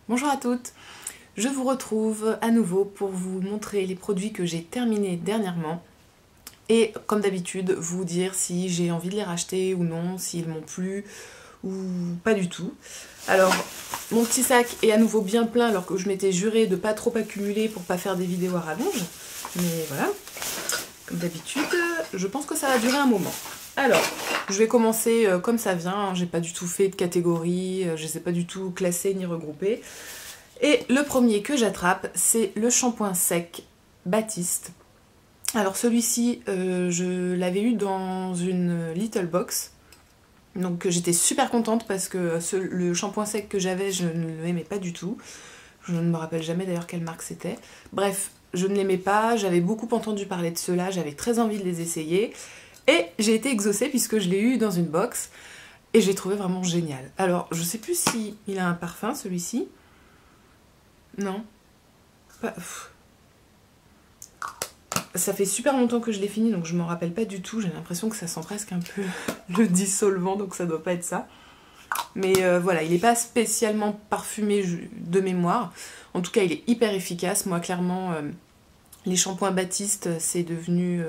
Bonjour à toutes, je vous retrouve à nouveau pour vous montrer les produits que j'ai terminés dernièrement et comme d'habitude vous dire si j'ai envie de les racheter ou non, s'ils m'ont plu ou pas du tout. Alors mon petit sac est à nouveau bien plein alors que je m'étais juré de pas trop accumuler pour pas faire des vidéos à rallonge, mais voilà, comme d'habitude je pense que ça va durer un moment. Alors, je vais commencer comme ça vient, hein. J'ai pas du tout fait de catégorie, je les ai pas du tout classés ni regroupés. Et le premier que j'attrape, c'est le shampoing sec Baptiste. Alors celui-ci, je l'avais eu dans une little box, donc j'étais super contente parce que le shampoing sec que j'avais, je ne l'aimais pas du tout. Je ne me rappelle jamais d'ailleurs quelle marque c'était. Bref, je ne l'aimais pas, j'avais beaucoup entendu parler de ceux-là, j'avais très envie de les essayer. Et j'ai été exaucée puisque je l'ai eu dans une box et j'ai trouvé vraiment génial. Alors, je sais plus si il a un parfum celui-ci. Non. Pas... Ça fait super longtemps que je l'ai fini donc je m'en rappelle pas du tout. J'ai l'impression que ça sent presque un peu le dissolvant donc ça doit pas être ça. Mais voilà, il n'est pas spécialement parfumé de mémoire. En tout cas, il est hyper efficace. Moi, clairement, les shampoings Baptiste, c'est devenu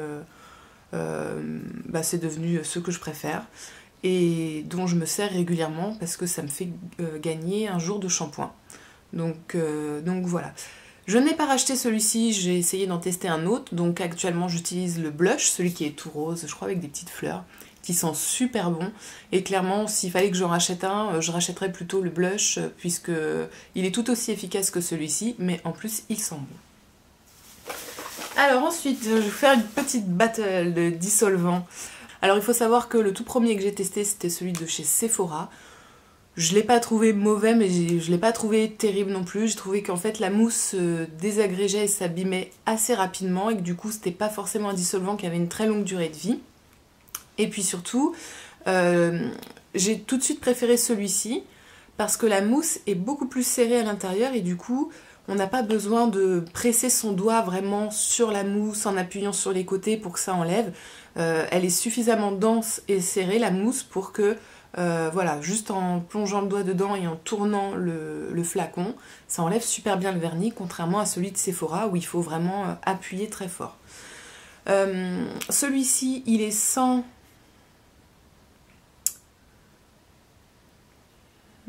ceux que je préfère et dont je me sers régulièrement parce que ça me fait gagner un jour de shampoing. Donc voilà. Je n'ai pas racheté celui-ci, j'ai essayé d'en tester un autre. Donc actuellement j'utilise le blush, celui qui est tout rose, je crois avec des petites fleurs, qui sent super bon. Et clairement, s'il fallait que j'en rachète un, je rachèterais plutôt le blush puisque il est tout aussi efficace que celui-ci, mais en plus il sent bon. Alors ensuite, je vais vous faire une petite battle de dissolvants. Alors il faut savoir que le tout premier que j'ai testé, c'était celui de chez Sephora. Je l'ai pas trouvé mauvais, mais je l'ai pas trouvé terrible non plus. J'ai trouvé qu'en fait la mousse se désagrégeait et s'abîmait assez rapidement et que du coup c'était pas forcément un dissolvant qui avait une très longue durée de vie. Et puis surtout, j'ai tout de suite préféré celui-ci parce que la mousse est beaucoup plus serrée à l'intérieur et du coup on n'a pas besoin de presser son doigt vraiment sur la mousse en appuyant sur les côtés pour que ça enlève. Elle est suffisamment dense et serrée la mousse pour que voilà, juste en plongeant le doigt dedans et en tournant le flacon, ça enlève super bien le vernis, contrairement à celui de Sephora où il faut vraiment appuyer très fort. Celui-ci, il est sans...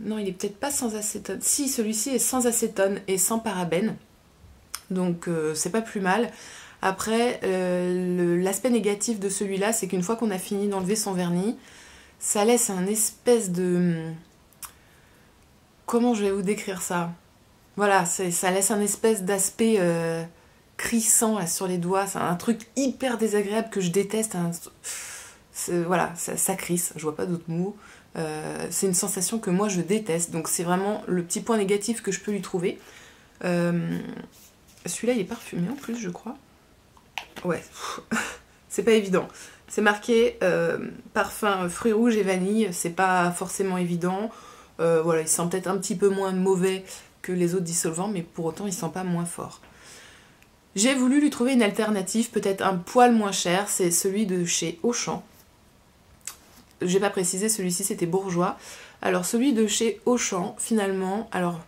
Non, il est peut-être pas sans acétone. Si, celui-ci est sans acétone et sans parabènes, donc c'est pas plus mal. Après, l'aspect négatif de celui-là, c'est qu'une fois qu'on a fini d'enlever son vernis, ça laisse un espèce de... Comment je vais vous décrire ça? Voilà, ça laisse un espèce d'aspect crissant là, sur les doigts. C'est un truc hyper désagréable que je déteste. Voilà, ça crisse, je vois pas d'autres mots. C'est une sensation que moi je déteste. Donc c'est vraiment le petit point négatif que je peux lui trouver. Celui-là il est parfumé en plus je crois. Ouais, c'est pas évident. C'est marqué parfum fruits rouges et vanille, c'est pas forcément évident. Voilà, il sent peut-être un petit peu moins mauvais que les autres dissolvants, mais pour autant il sent pas moins fort. J'ai voulu lui trouver une alternative, peut-être un poil moins cher, c'est celui de chez Auchan. J'ai pas précisé, celui-ci c'était Bourjois. Alors celui de chez Auchan, finalement, alors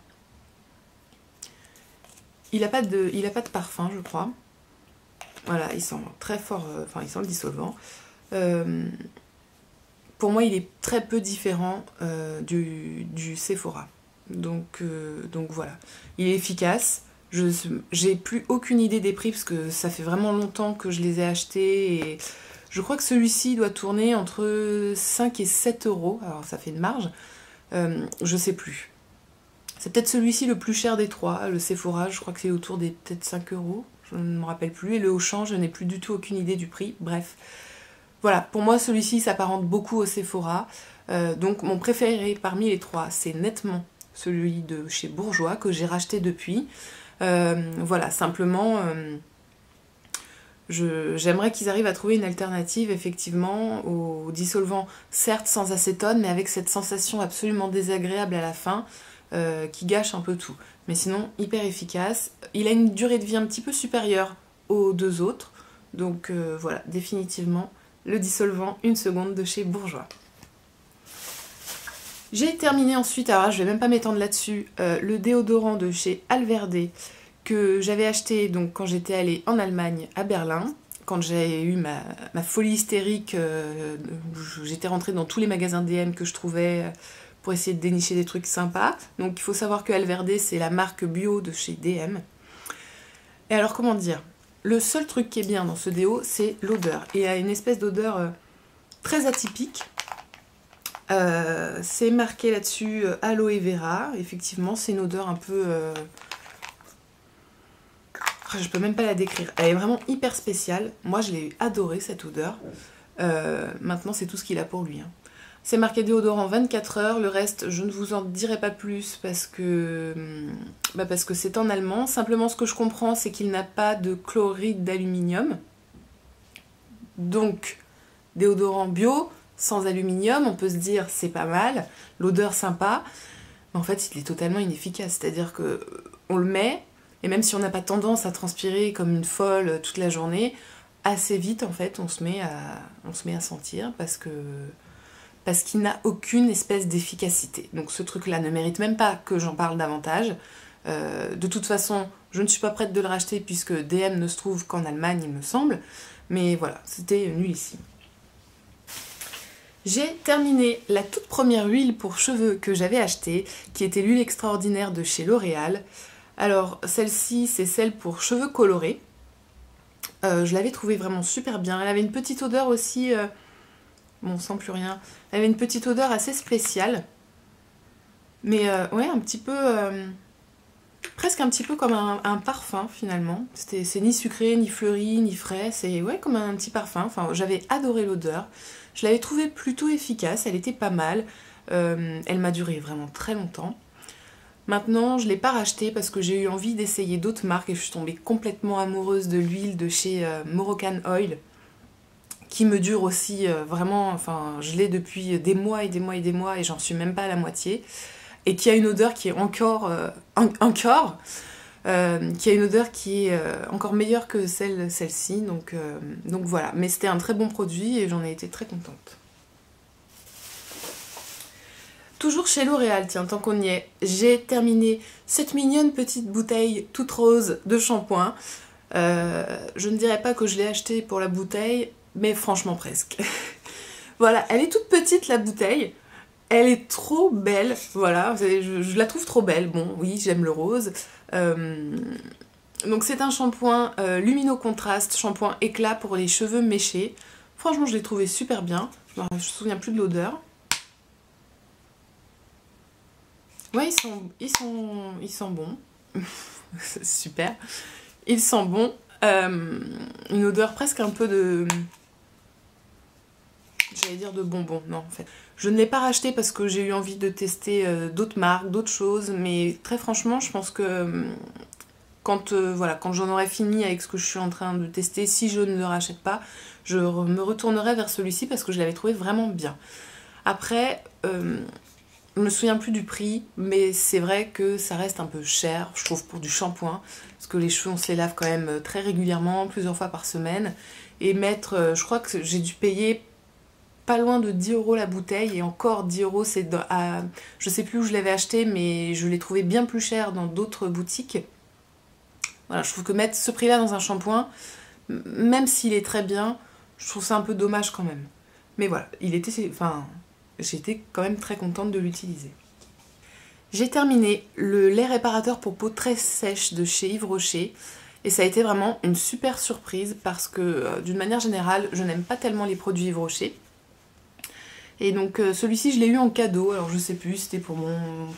il a pas de parfum je crois. Voilà, il sent très fort, enfin il sent le dissolvant. Pour moi, il est très peu différent du Sephora. Donc voilà, il est efficace. J'ai plus aucune idée des prix parce que ça fait vraiment longtemps que je les ai achetés. Et je crois que celui-ci doit tourner entre 5 et 7 euros. Alors ça fait une marge. Je sais plus. C'est peut-être celui-ci le plus cher des trois. Le Sephora, je crois que c'est autour des peut-être 5 euros. Je ne me rappelle plus. Et le Auchan, je n'ai plus du tout aucune idée du prix. Bref. Voilà, pour moi celui-ci s'apparente beaucoup au Sephora. Donc mon préféré parmi les trois, c'est nettement celui de chez Bourjois que j'ai racheté depuis. Voilà, simplement, j'aimerais qu'ils arrivent à trouver une alternative effectivement au dissolvant, certes sans acétone, mais avec cette sensation absolument désagréable à la fin qui gâche un peu tout. Mais sinon, hyper efficace. Il a une durée de vie un petit peu supérieure aux deux autres. Donc voilà, définitivement, le dissolvant 1 seconde de chez Bourjois. J'ai terminé ensuite, alors là, je vais même pas m'étendre là-dessus, le déodorant de chez Alverde que j'avais acheté donc quand j'étais allée en Allemagne à Berlin. Quand j'ai eu ma folie hystérique, j'étais rentrée dans tous les magasins DM que je trouvais pour essayer de dénicher des trucs sympas. Donc il faut savoir que Alverde c'est la marque bio de chez DM. Et alors comment dire, le seul truc qui est bien dans ce déo c'est l'odeur. Et il y a une espèce d'odeur très atypique. C'est marqué là-dessus aloe vera. Effectivement c'est une odeur un peu... je peux même pas la décrire. Elle est vraiment hyper spéciale. Moi, je l'ai adorée, cette odeur. Maintenant, c'est tout ce qu'il a pour lui. Hein. C'est marqué déodorant 24 heures. Le reste, je ne vous en dirai pas plus parce que c'est en allemand. Simplement, ce que je comprends, c'est qu'il n'a pas de chloride d'aluminium. Donc, déodorant bio, sans aluminium, on peut se dire c'est pas mal. L'odeur sympa. Mais en fait, il est totalement inefficace. C'est-à-dire que on le met... Et même si on n'a pas tendance à transpirer comme une folle toute la journée, assez vite en fait on se met à sentir parce qu'il n'a aucune espèce d'efficacité. Donc ce truc là ne mérite même pas que j'en parle davantage. De toute façon je ne suis pas prête de le racheter puisque DM ne se trouve qu'en Allemagne il me semble. Mais voilà, c'était nullissime. J'ai terminé la toute première huile pour cheveux que j'avais achetée, qui était l'huile extraordinaire de chez L'Oréal. Alors celle-ci c'est celle pour cheveux colorés. Je l'avais trouvée vraiment super bien. Elle avait une petite odeur aussi... Bon on sent plus rien. Elle avait une petite odeur assez spéciale. Mais ouais un petit peu... presque un petit peu comme un parfum finalement. C'est ni sucré, ni fleuri, ni frais. C'est ouais, comme un petit parfum. Enfin j'avais adoré l'odeur. Je l'avais trouvée plutôt efficace. Elle était pas mal. Elle m'a duré vraiment très longtemps. Maintenant, je ne l'ai pas racheté parce que j'ai eu envie d'essayer d'autres marques et je suis tombée complètement amoureuse de l'huile de chez Moroccan Oil qui me dure aussi vraiment, enfin je l'ai depuis des mois et des mois et des mois et j'en suis même pas à la moitié et qui a une odeur qui est encore meilleure que celle-ci donc voilà, mais c'était un très bon produit et j'en ai été très contente. Toujours chez L'Oréal, tiens, tant qu'on y est, j'ai terminé cette mignonne petite bouteille toute rose de shampoing. Je ne dirais pas que je l'ai achetée pour la bouteille, mais franchement presque. Voilà, elle est toute petite la bouteille, elle est trop belle, voilà, je la trouve trop belle. Bon, oui, j'aime le rose. Donc c'est un shampoing Lumino Contrast, shampoing éclat pour les cheveux méchés. Franchement, je l'ai trouvé super bien, je me souviens plus de l'odeur. Ouais, ils sont bons. Super. Ils sont bons. Une odeur presque un peu de... J'allais dire de bonbons, non en fait. Je ne l'ai pas racheté parce que j'ai eu envie de tester d'autres marques, d'autres choses. Mais très franchement, je pense que quand j'en aurai fini avec ce que je suis en train de tester, si je ne le rachète pas, je me retournerai vers celui-ci parce que je l'avais trouvé vraiment bien. Après... je me souviens plus du prix, mais c'est vrai que ça reste un peu cher, je trouve, pour du shampoing. Parce que les cheveux, on se les lave quand même très régulièrement, plusieurs fois par semaine. Et mettre, je crois que j'ai dû payer pas loin de 10 € la bouteille. Et encore 10 €, c'est je sais plus où je l'avais acheté, mais je l'ai trouvé bien plus cher dans d'autres boutiques. Voilà, je trouve que mettre ce prix-là dans un shampoing, même s'il est très bien, je trouve ça un peu dommage quand même. Mais voilà, j'étais quand même très contente de l'utiliser. J'ai terminé le lait réparateur pour peau très sèche de chez Yves Rocher et ça a été vraiment une super surprise parce que d'une manière générale je n'aime pas tellement les produits Yves Rocher et donc celui-ci je l'ai eu en cadeau. Alors je sais plus, c'était pour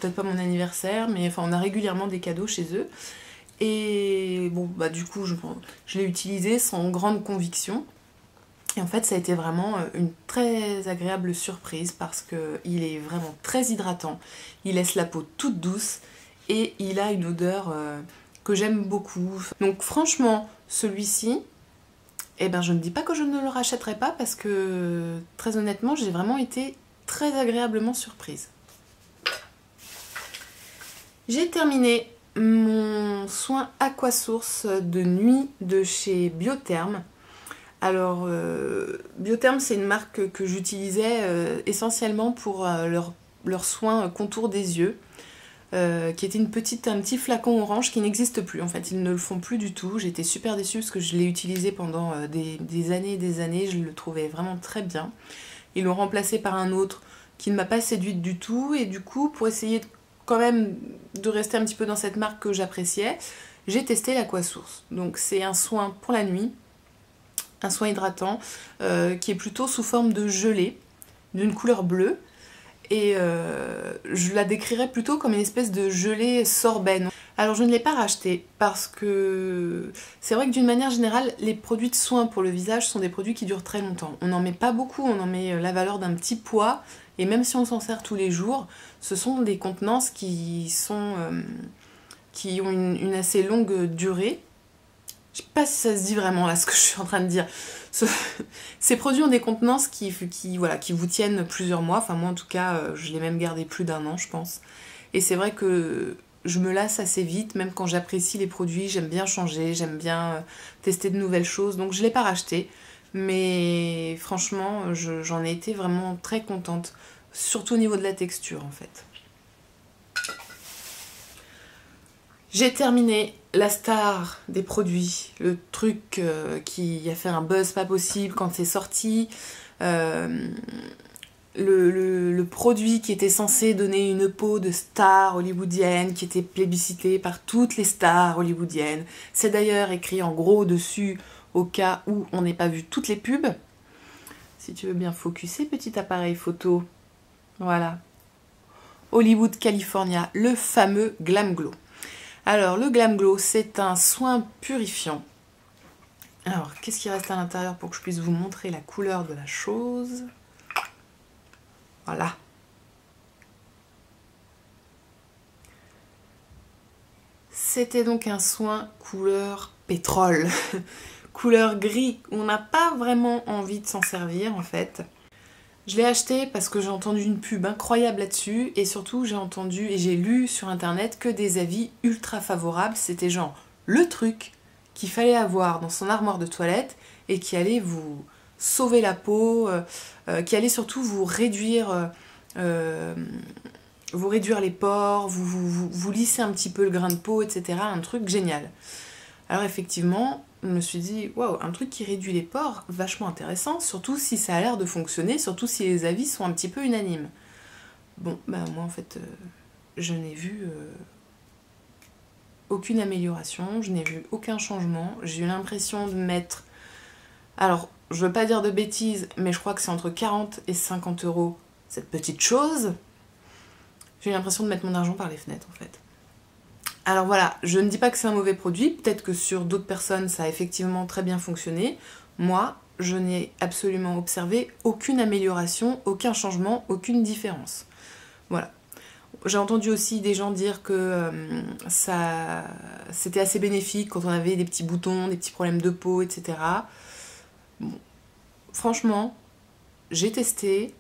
peut-être pas mon anniversaire, mais enfin on a régulièrement des cadeaux chez eux et bon bah du coup je l'ai utilisé sans grande conviction. Et en fait ça a été vraiment une très agréable surprise parce qu'il est vraiment très hydratant, il laisse la peau toute douce et il a une odeur que j'aime beaucoup. Donc franchement celui-ci, eh ben, je ne dis pas que je ne le rachèterai pas parce que très honnêtement j'ai vraiment été très agréablement surprise. J'ai terminé mon soin Aquasource de nuit de chez Biotherm. Alors, Biotherm, c'est une marque que j'utilisais essentiellement pour leur leur soin contour des yeux, qui était un petit flacon orange qui n'existe plus. En fait, ils ne le font plus du tout. J'étais super déçue parce que je l'ai utilisé pendant des années et des années. Je le trouvais vraiment très bien. Ils l'ont remplacé par un autre qui ne m'a pas séduite du tout. Et du coup, pour essayer quand même de rester un petit peu dans cette marque que j'appréciais, j'ai testé l'Aquasource. Donc c'est un soin pour la nuit, un soin hydratant qui est plutôt sous forme de gelée, d'une couleur bleue. Et je la décrirais plutôt comme une espèce de gelée sorbet. Alors je ne l'ai pas racheté parce que c'est vrai que d'une manière générale, les produits de soins pour le visage sont des produits qui durent très longtemps. On n'en met pas beaucoup, on en met la valeur d'un petit poids, et même si on s'en sert tous les jours, ce sont des contenances qui ont une assez longue durée. Je sais pas si ça se dit vraiment là ce que je suis en train de dire. Ces produits ont des contenances qui vous tiennent plusieurs mois. Enfin moi en tout cas, je l'ai même gardé plus d'1 an je pense. Et c'est vrai que je me lasse assez vite, même quand j'apprécie les produits, j'aime bien changer, j'aime bien tester de nouvelles choses. Donc je l'ai pas racheté. Mais franchement, j'en ai été vraiment très contente. Surtout au niveau de la texture en fait. J'ai terminé la star des produits, le truc qui a fait un buzz pas possible quand c'est sorti, le produit qui était censé donner une peau de star hollywoodienne, qui était plébiscité par toutes les stars hollywoodiennes. C'est d'ailleurs écrit en gros dessus au cas où on n'ait pas vu toutes les pubs. Si tu veux bien focuser, petit appareil photo. Voilà. Hollywood California, le fameux Glam Glow. Alors, le Glam Glow, c'est un soin purifiant. Alors, qu'est-ce qui reste à l'intérieur pour que je puisse vous montrer la couleur de la chose? Voilà. C'était donc un soin couleur pétrole. Couleur gris, où on n'a pas vraiment envie de s'en servir, en fait. Je l'ai acheté parce que j'ai entendu une pub incroyable là-dessus et surtout j'ai entendu et j'ai lu sur internet que des avis ultra favorables. C'était genre le truc qu'il fallait avoir dans son armoire de toilette et qui allait vous sauver la peau, qui allait surtout vous réduire les pores, vous lisser un petit peu le grain de peau, etc. Un truc génial. Alors effectivement, je me suis dit, waouh, un truc qui réduit les pores, vachement intéressant, surtout si ça a l'air de fonctionner, surtout si les avis sont un petit peu unanimes. Bon, bah moi en fait, je n'ai vu aucune amélioration, je n'ai vu aucun changement, j'ai eu l'impression de mettre... Alors, je veux pas dire de bêtises, mais je crois que c'est entre 40 et 50 euros cette petite chose. J'ai eu l'impression de mettre mon argent par les fenêtres en fait. Alors voilà, je ne dis pas que c'est un mauvais produit, peut-être que sur d'autres personnes ça a effectivement très bien fonctionné. Moi, je n'ai absolument observé aucune amélioration, aucun changement, aucune différence. Voilà. J'ai entendu aussi des gens dire que c'était assez bénéfique quand on avait des petits boutons, des petits problèmes de peau, etc. Bon, franchement, j'ai testé,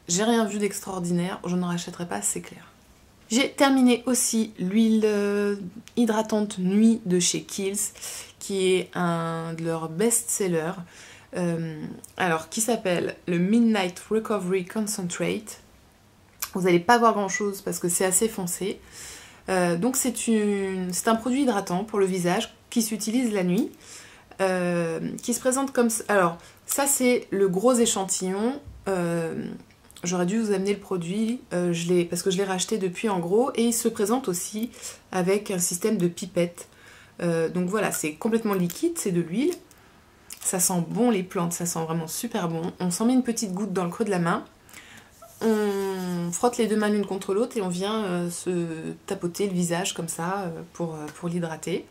j'ai rien vu d'extraordinaire, je n'en rachèterai pas, c'est clair. J'ai terminé aussi l'huile hydratante nuit de chez Kiehl's, qui est un de leurs best-sellers, alors qui s'appelle le Midnight Recovery Concentrate. Vous n'allez pas voir grand-chose parce que c'est assez foncé. Donc c'est un produit hydratant pour le visage qui s'utilise la nuit, qui se présente comme... Alors, ça c'est le gros échantillon. J'aurais dû vous amener le produit parce que je l'ai racheté depuis en gros, et il se présente aussi avec un système de pipette. Donc voilà, c'est complètement liquide, c'est de l'huile. Ça sent bon les plantes, ça sent vraiment super bon. On s'en met une petite goutte dans le creux de la main. On frotte les deux mains l'une contre l'autre et on vient se tapoter le visage comme ça pour l'hydrater.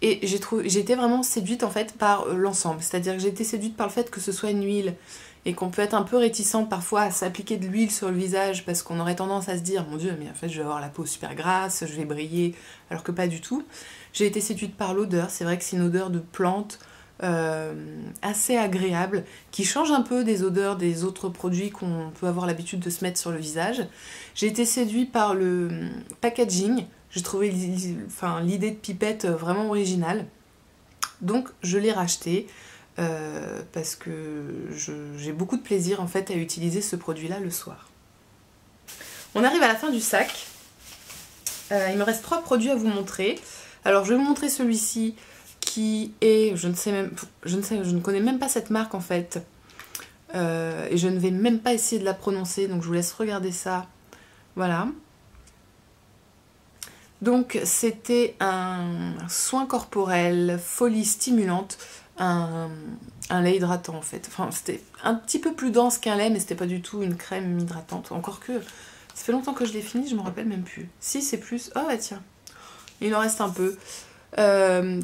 Et j'ai été vraiment séduite en fait par l'ensemble. C'est-à-dire que j'ai été séduite par le fait que ce soit une huile et qu'on peut être un peu réticent parfois à s'appliquer de l'huile sur le visage parce qu'on aurait tendance à se dire mon Dieu, mais en fait je vais avoir la peau super grasse, je vais briller, alors que pas du tout. J'ai été séduite par l'odeur, c'est vrai que c'est une odeur de plante assez agréable, qui change un peu des odeurs des autres produits qu'on peut avoir l'habitude de se mettre sur le visage. J'ai été séduite par le packaging, j'ai trouvé l'idée de pipette vraiment originale, donc je l'ai racheté. Parce que j'ai beaucoup de plaisir en fait à utiliser ce produit là le soir. On arrive à la fin du sac. Il me reste 3 produits à vous montrer. Alors je vais vous montrer celui-ci qui est, je ne connais même pas cette marque en fait. Et je ne vais même pas essayer de la prononcer, donc je vous laisse regarder ça. Voilà. Donc c'était un soin corporel, folie stimulante, un lait hydratant en fait. Enfin c'était un petit peu plus dense qu'un lait, mais c'était pas du tout une crème hydratante. Encore que, ça fait longtemps que je l'ai fini, je me rappelle même plus. Si c'est plus, oh bah tiens, il en reste un peu.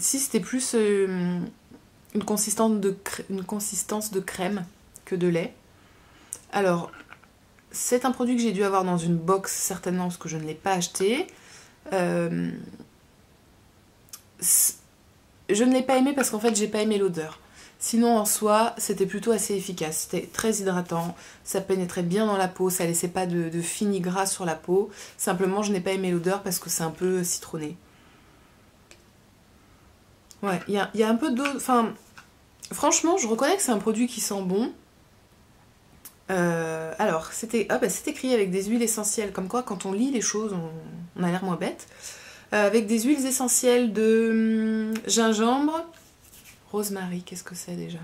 Si c'était plus une consistance de crème que de lait. Alors, c'est un produit que j'ai dû avoir dans une box certainement parce que je ne l'ai pas acheté. Je ne l'ai pas aimé parce qu'en fait j'ai pas aimé l'odeur. Sinon en soi c'était plutôt assez efficace. C'était très hydratant, ça pénétrait bien dans la peau, ça laissait pas de fini gras sur la peau. Simplement je n'ai pas aimé l'odeur parce que c'est un peu citronné. Ouais, il y a un peu d'eau. Enfin, franchement, je reconnais que c'est un produit qui sent bon. Alors, c'est écrit avec des huiles essentielles. Comme quoi, quand on lit les choses, on a l'air moins bête. Avec des huiles essentielles de gingembre. Rosemary, qu'est-ce que c'est déjà?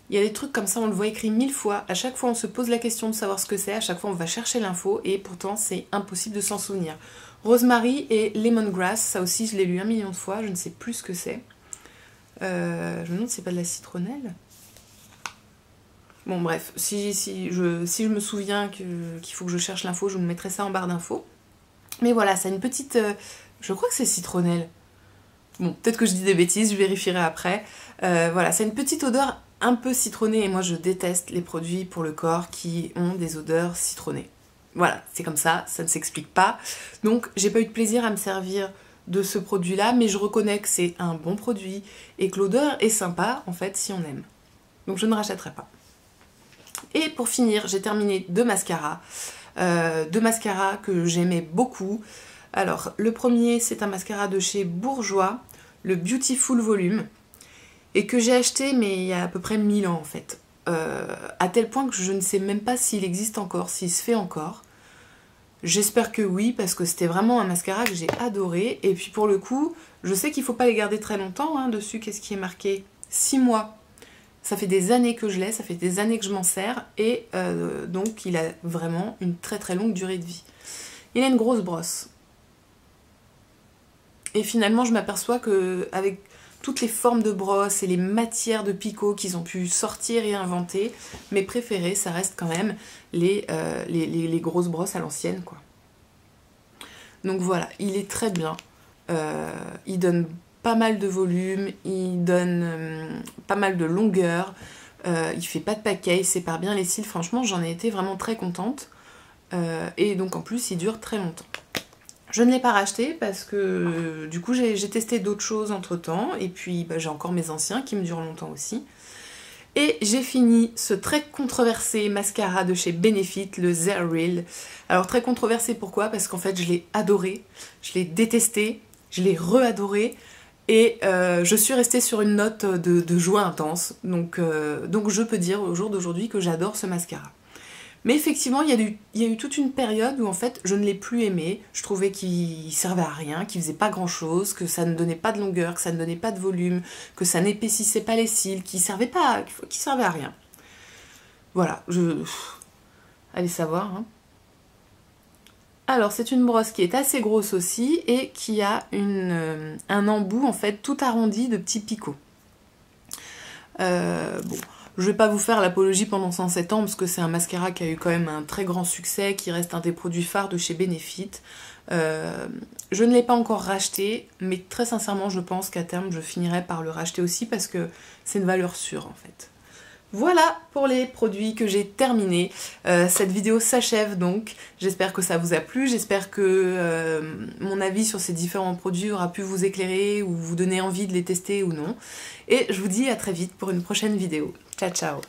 Il y a des trucs comme ça, on le voit écrit 1000 fois. À chaque fois, on se pose la question de savoir ce que c'est. À chaque fois, on va chercher l'info. Et pourtant, c'est impossible de s'en souvenir. Rosemary et lemongrass, ça aussi je l'ai lu 1 million de fois, je ne sais plus ce que c'est. Je me demande si c'est pas de la citronnelle. Bon bref, si je me souviens qu'il faut que je cherche l'info, je vous mettrai ça en barre d'infos. Mais voilà, ça a une petite... je crois que c'est citronnelle. Bon, peut-être que je dis des bêtises, je vérifierai après. Voilà, c'est une petite odeur un peu citronnée et moi je déteste les produits pour le corps qui ont des odeurs citronnées. Voilà, c'est comme ça ne s'explique pas. Donc j'ai pas eu de plaisir à me servir de ce produit-là, mais je reconnais que c'est un bon produit et que l'odeur est sympa, en fait, si on aime. Donc je ne rachèterai pas. Et pour finir, j'ai terminé 2 mascaras. 2 mascaras que j'aimais beaucoup. Alors, le premier, c'est un mascara de chez Bourjois, le Beautiful Volume, et que j'ai acheté, mais il y a à peu près 1000 ans, en fait. À tel point que je ne sais même pas s'il existe encore, s'il se fait encore. J'espère que oui, parce que c'était vraiment un mascara que j'ai adoré. Et puis pour le coup, je sais qu'il ne faut pas les garder très longtemps hein, dessus. Qu'est-ce qui est marqué? 6 mois. Ça fait des années que je l'ai, ça fait des années que je m'en sers. Et donc il a vraiment une très très longue durée de vie. Il a une grosse brosse. Et finalement, je m'aperçois qu'avec toutes les formes de brosse et les matières de picot qu'ils ont pu sortir et inventer, mes préférés, ça reste quand même les grosses brosses à l'ancienne, quoi. Donc voilà, il est très bien. Il donne pas mal de volume, il donne pas mal de longueur, il fait pas de paquet, il sépare bien les cils. Franchement, j'en ai été vraiment très contente. Et donc en plus, il dure très longtemps. Je ne l'ai pas racheté parce que du coup j'ai testé d'autres choses entre temps et puis bah, j'ai encore mes anciens qui me durent longtemps aussi. Et j'ai fini ce très controversé mascara de chez Benefit, le Zero Real. Alors très controversé pourquoi? Parce qu'en fait je l'ai adoré, je l'ai détesté, je l'ai re-adoré et je suis restée sur une note de joie intense. Donc je peux dire au jour d'aujourd'hui que j'adore ce mascara. Mais effectivement, il y a eu toute une période où en fait je ne l'ai plus aimé. Je trouvais qu'il servait à rien, qu'il faisait pas grand chose, que ça ne donnait pas de longueur, que ça ne donnait pas de volume, que ça n'épaississait pas les cils, qu'il servait à rien. Voilà, allez savoir. Hein. Alors c'est une brosse qui est assez grosse aussi et qui a un embout en fait tout arrondi de petits picots. Bon. Je vais pas vous faire l'apologie pendant 107 ans parce que c'est un mascara qui a eu quand même un très grand succès, qui reste un des produits phares de chez Benefit. Je ne l'ai pas encore racheté, mais très sincèrement je pense qu'à terme je finirai par le racheter aussi parce que c'est une valeur sûre en fait. Voilà pour les produits que j'ai terminés. Cette vidéo s'achève donc. J'espère que ça vous a plu. J'espère que mon avis sur ces différents produits aura pu vous éclairer ou vous donner envie de les tester ou non. Et je vous dis à très vite pour une prochaine vidéo. Ciao ciao!